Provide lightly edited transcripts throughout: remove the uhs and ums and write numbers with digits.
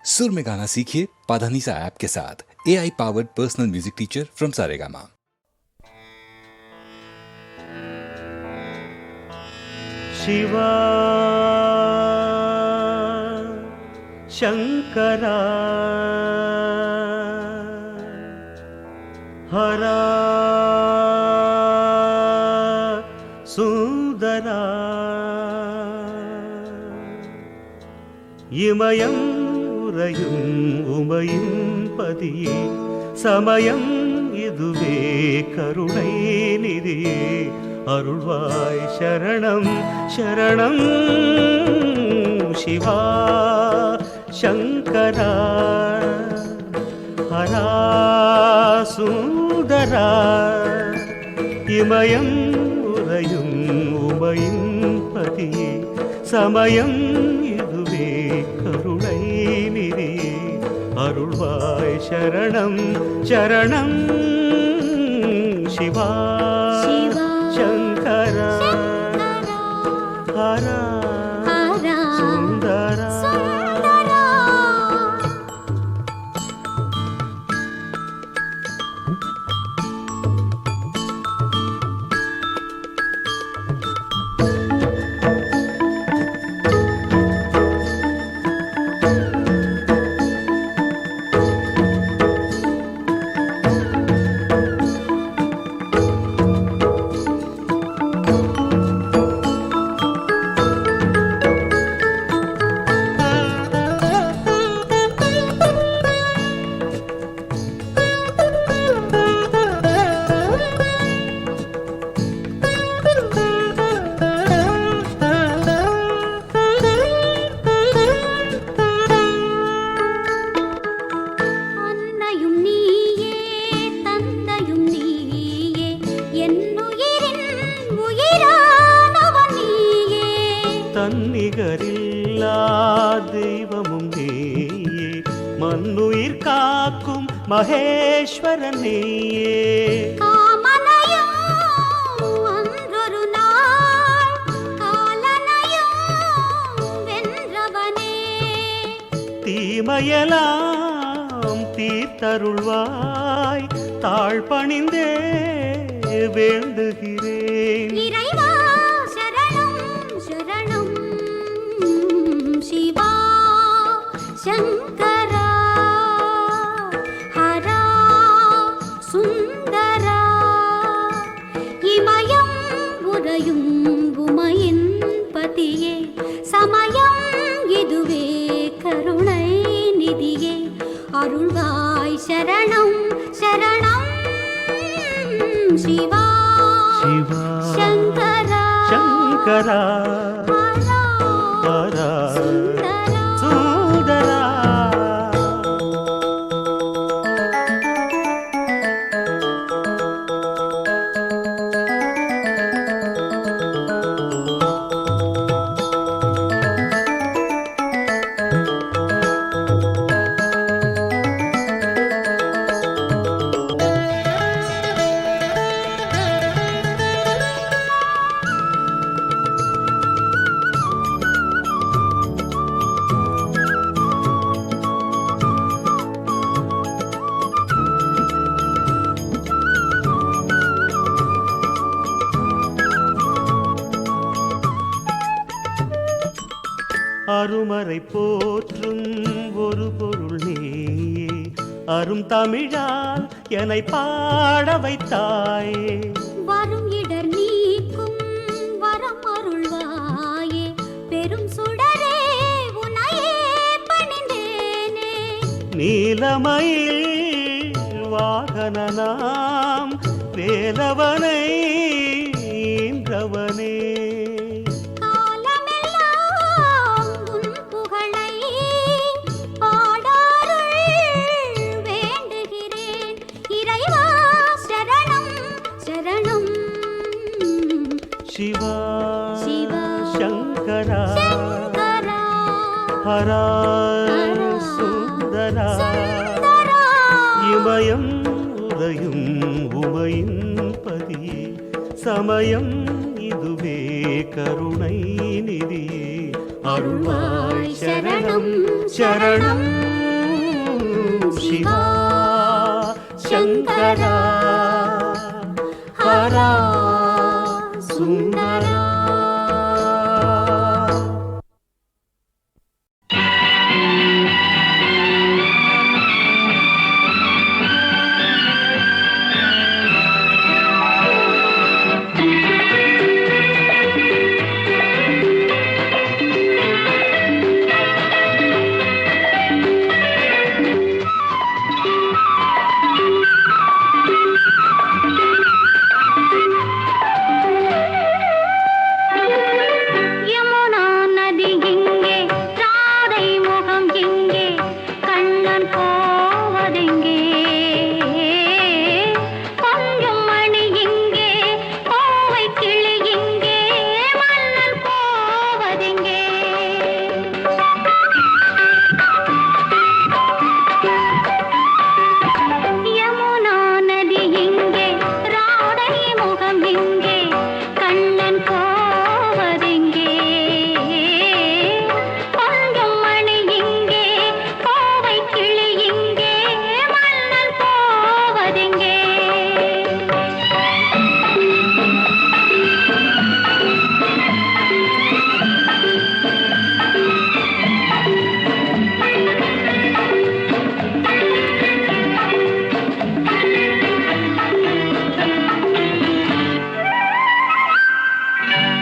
सुर में गाना सीखिए पाधानीसा ऐप के साथ। AI powered personal music teacher from Saregama. Shiva Shankara हरा सुंदरा इमयं உறையும் உமையின் பதியே சமயம் இதுவே கருணை நிதியே அருள்வாய் சரணம் சரணம் சிவா சங்கரா ஹரா சுந்தரா இமயம் உறையும் உமையின் பதியே சமயம் இதுவே கருணை நிதியே அருள்வாய் சரணம் சரணம் சிவா शंकरा हरा सुंदरा தன்னிகரில்லா தெய்வமும் நீயே மண்ணுயிர் காக்கும் மகேஸ்வரன் நீயே காமனையும் அன்றொரு நாள் காலனையும் வென்றவனே தீமையெல்லாம் தீர்த்தருள்வாய் தாழ் பணிந்தே வேண்டுகிறேன் இறைவா शिवा शंकरा हरा सुंदरा इमयं उறையும் உமையின் பதியே சமயம் இதுவே கருணை நிதியே அருள்வாய் சரணம் சரணம் சிவா சிவா शंकरा शंकरा हरा सुंदरा அருமறை போற்றும் ஒரு பொருள் நீயே அரும் தமிழால் என்னை பாட வைத்தாயே வரும் இடர் நீக்கும் வரம் அருள்வாயே பெரும் சுடரே உனையே பணிந்தேனே நீலமயில் வாகனனாம் வேலவனை ஈன்றவனே शिवा शंकरा हरा सुंदरा இமயம் உறையும் உமையின் பதியே சமயம் அதுவே கருணை நிதியே அருள்வாய் சரணம் சரணம் சிவா சங்கரா ஹரா சுந்தரா.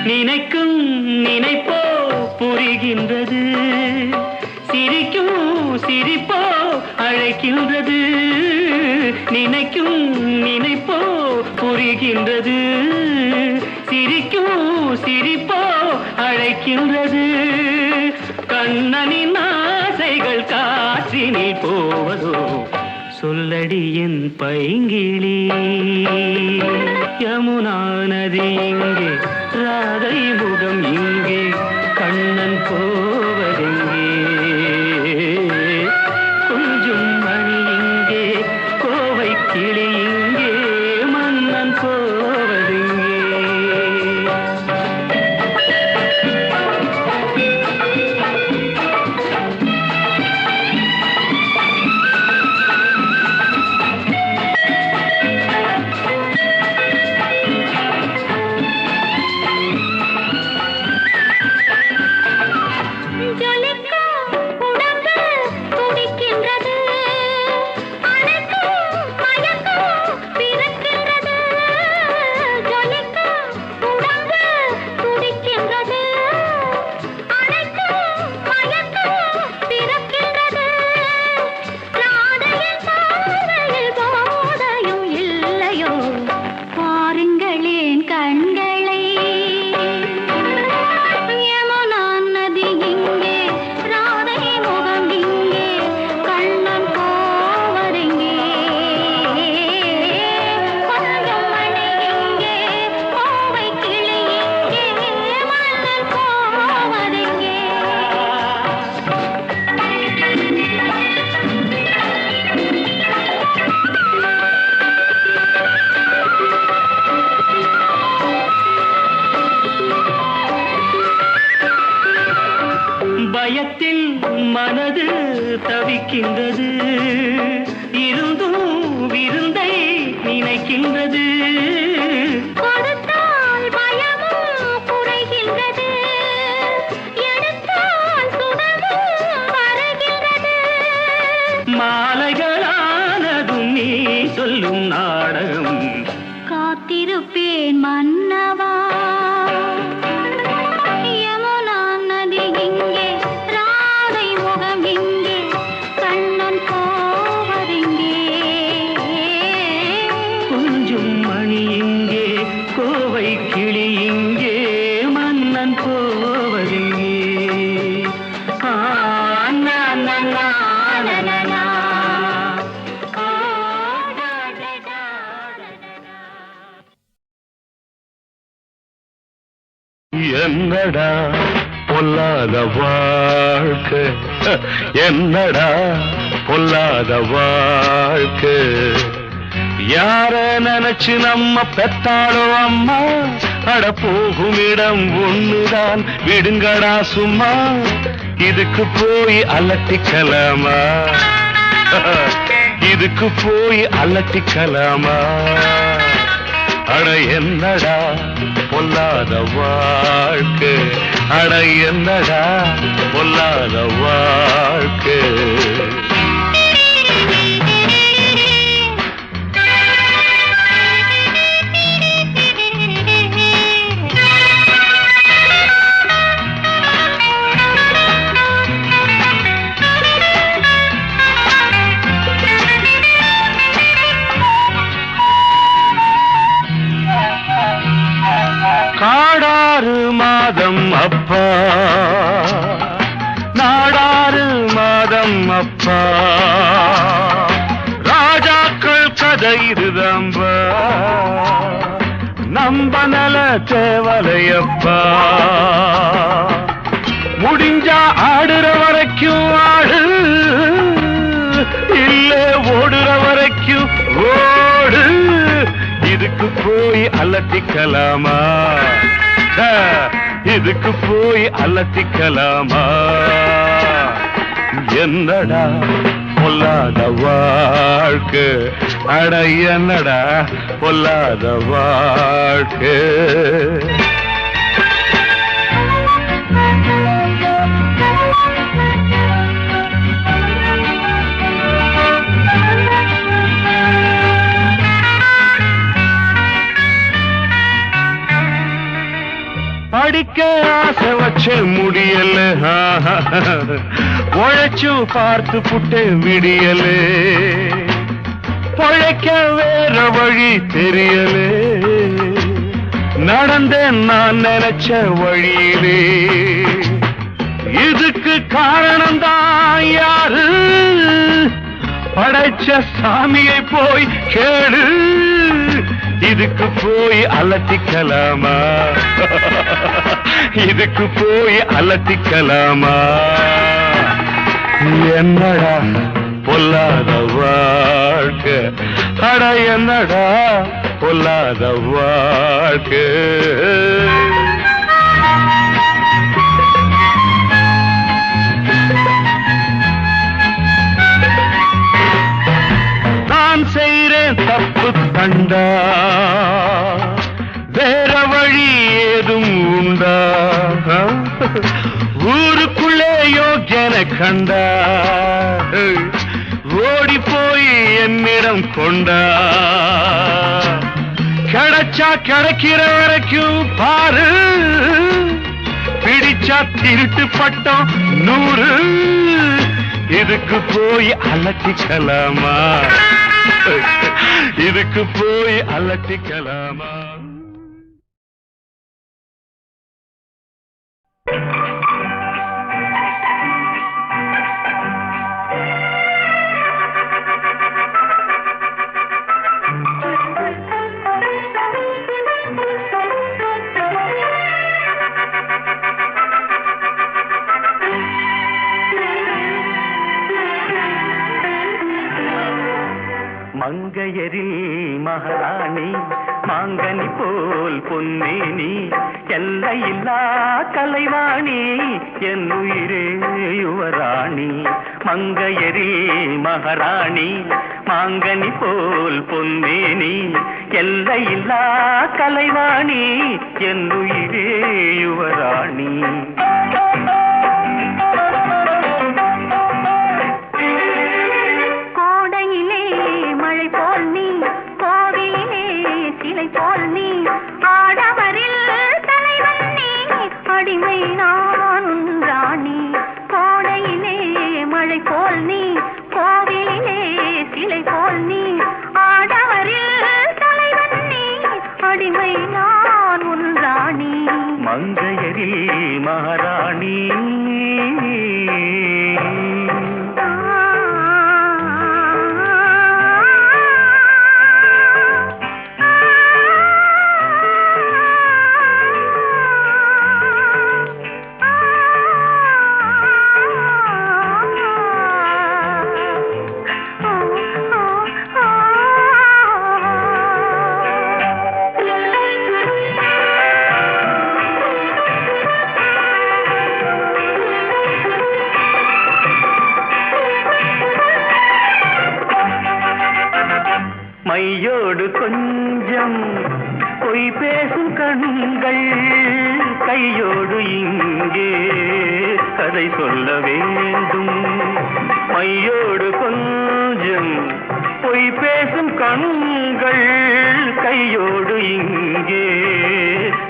நினைக்கும் நினைப்போ புரிகின்றது, சிரிக்கும் சிரிப்போ அழைக்கின்றது. நினைக்கும் நினைப்போ புரிகின்றது, சிரிக்கும் சிரிப்போ அழைக்கின்றது. கண்ணனின் ஆசைகள் காற்றினில் போவதோ சொல்லடி என் பைங்கிளி. யமுனா நதி இங்கே, ராதை முகம் இங்கே, கண்ணன் போவதெங்கே? கொஞ்சம் மணி இங்கே, கோவை கிளி இங்கே, மன்னன் போவதெங்கே? பயத்தில் மனது தவிக்கின்றது, இருந்தும் விருந்தை நினைக்கின்றது. கொடுத்தால் பயமும் குறைகின்றது, எடுத்தால் சுடமும் வருகின்றது. மாலைகளானதும் நீ சொல்லும் நாடகம், காத்திருப்பேன் மன்னவா. கிளி இங்கே, மன்னன் போவதெங்கே? என்னடா பொல்லாத வாழ்க்கை, என்னடா பொல்லாத வாழ்க்கை. யார நினைச்சு நம்ம பெத்தாளோ அம்மா, அட போகும் இடம் ஒண்ணுதான் விடுங்கடா சும்மா இதுக்கு போய் அலட்டிக்கலாமா இதுக்கு போய் அலட்டிக்கலாமா அட என்னடா பொல்லாத வாழ்க்கை அட என்னடா பொல்லாத வாழ்க்கை காடாறு மாதம் அப்பா நாடாறு மாதம் அப்பா ராஜாக்கள் கதை இதுதம்பா நம்ப நல தேவலையப்பா முடிஞ்சா ஆடுற வரைக்கும் ஆடு இல்ல ஓடுற வரைக்கும் ஓடு இதுக்கு போய் அலட்டிக்கலாமா இதுக்கு போய் அலட்டிக்கலாமா என்னடா பொல்லாத வாழ்க்கை அட என்னடா பொல்லாத வாழ்க்கை படிக்க ஆசை வச்ச முடியல உழைச்சும் பார்த்து புட்டு விடியல பொழைக்க வேற வழி தெரியல நடந்தேன் நான் நினைச்ச வழியிலே இதுக்கு காரணம் தான் யாரு படைச்ச சாமியை போய் கேளு இதுக்கு போய் அலட்டிக்கலாமா இதுக்கு போய் அலட்டிக்கலாமா என்னடா பொல்லாத வாழ்க்கை அட என்னடா பொல்லாத வாழ்க்கை நான் செய்றேன் தப்பு கண்டா வேற வழி ஏதும் உண்டா ஊருக்குள்ளே யோக்கியன கண்டா ஓடி போய் என்னிடம் கொண்டா கிடைச்சா கிடைக்கிற வரைக்கும் பாரு பிடிச்சா திருட்டு பட்டம் 100 இதுக்கு போய் அலட்டிக்கலாமா இதுக்கு போய் அலட்டிக்கலாமா மங்கையரில் மகாராணி மாங்கனி போல் பொன்னேனி எல்லையில்லா கலைவாணி என் உயிரே யுவராணி மங்கையரில் மகாராணி மாங்கனி போல் பொன்னேனி எல்லையில்லா கலைவாணி என் உயிரே யுவராணி மங்கையரில் மகாராணி மையோடு கொஞ்சம் பொய் பேசும் கண்கள் கையோடு இங்கே கதை சொல்ல வேண்டும். மையோடு கொஞ்சம் பொய் பேசும் கண்கள் கையோடு இங்கே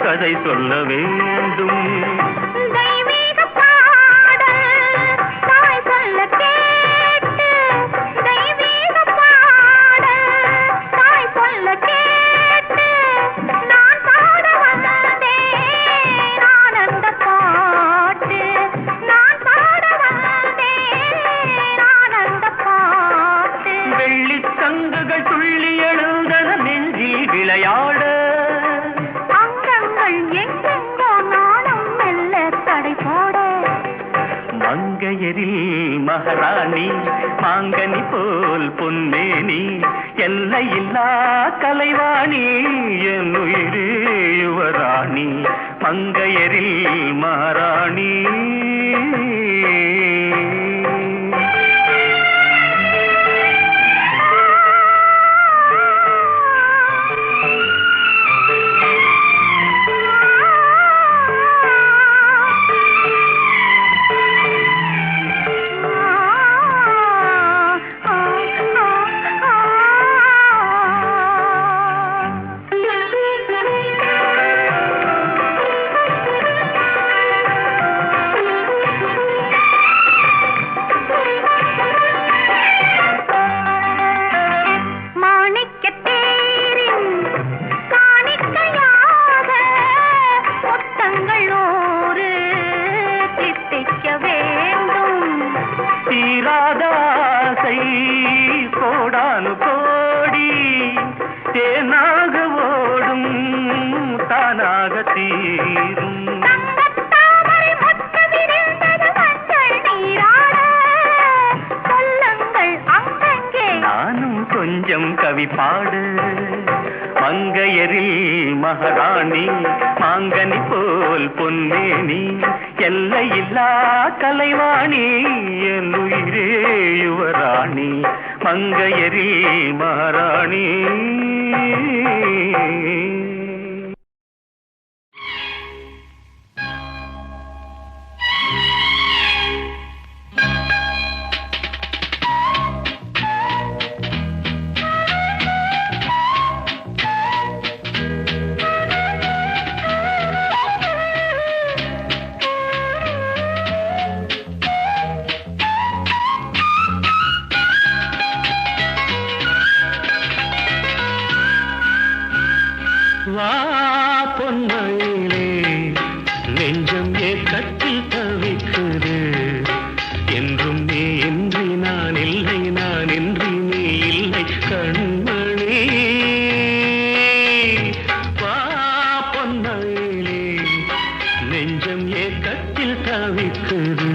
கதை சொல்ல வேண்டும். வெள்ளித்தங்குகள் துள்ளி எழுந்தன நெஞ்சில் விளையாட அங்கங்கள் எங்கெங்கோ நானும் மெல்ல தடை போட மங்கையரில் மகாராணி மாங்கனி போல் பொன்மேனி எல்லையில்லா கலைவாணி என் உயிரே யுவராணி மங்கையரில் மகாராணி. தீராதாசை கோடானு கோடி தேனாக ஓடும் தானாக தீரும். நானும் கொஞ்சம் கவி பாடு மங்கையரில் மகாராணி மாங்கனி போல் பொன்மேனி எல்லையில்லா கலைவாணி என் உயிரே யுவராணி மங்கையரில் மகாராணி. வா பொன்மயிலே நெஞ்சம் ஏக்கத்தில் தவிக்குது என்றும் நீ இன்றி நான் இல்லை நான் இன்றி நீ இல்லை கண்மணி. வா பொன்மயிலே நெஞ்சம் ஏக்கத்தில் தவிக்குது.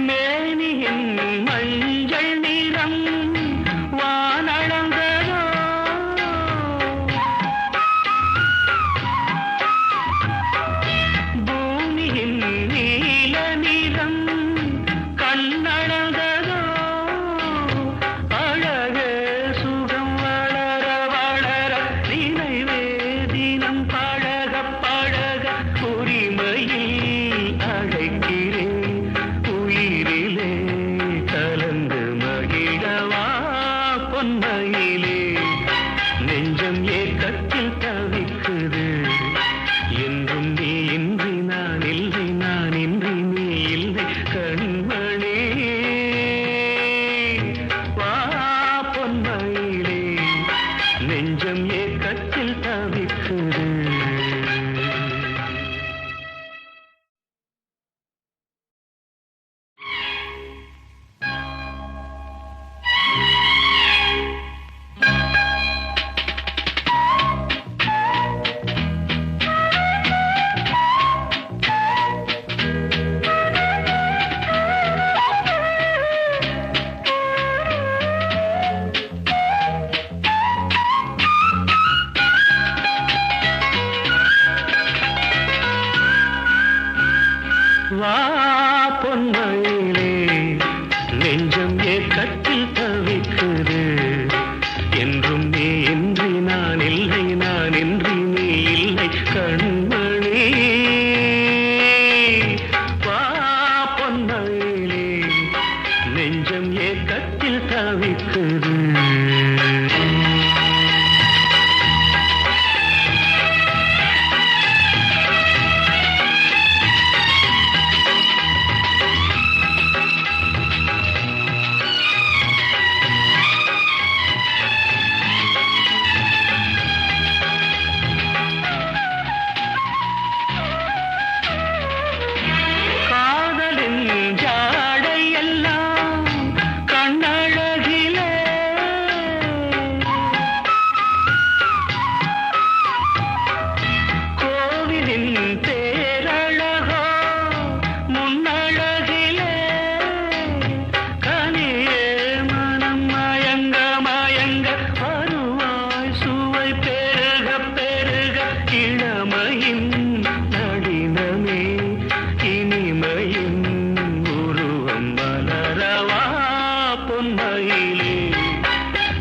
மேனியின் மஞ்சள் நிறம் தவிக்குது.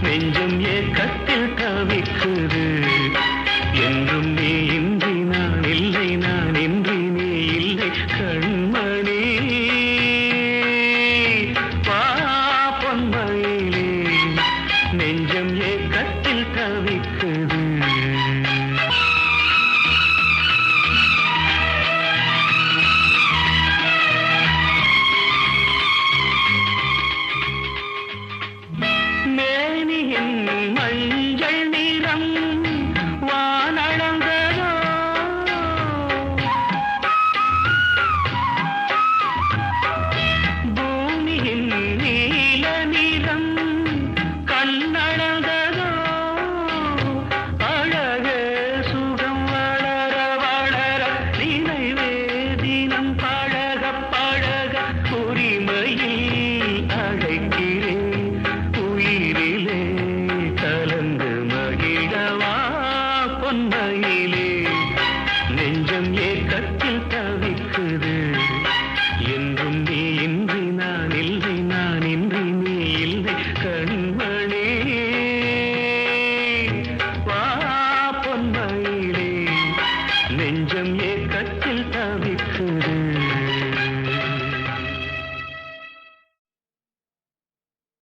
நெஞ்சம் ஏக்கத்தில் தவிக்குது. என்றும் நீ இன்றி நான் இல்லை, நான் இன்றி நீ இல்லை கண்மணி. வா பொன்மயிலே, நெஞ்சம் ஏக்கத்தில் தவிக்குது. மஞ்சள் நிறம் வானளந்ததோ, பூமியின் நீல நிறம் கண்ணளந்ததோ, அழக சுகம் வளர வளர நினைவே தினம் பழக பழக உரிமையில் அழைக்கிறேன் உயிரிலே கலந்து மகிழவா பொன்மயிலே. நெஞ்சம் ஏக்கத்தில் தவிக்குது. என்றும் நீ இன்றி நான் இல்லை, நான் இன்றி நீ இல்லை கண்மணி. வா பொன்மயிலே, நெஞ்சம்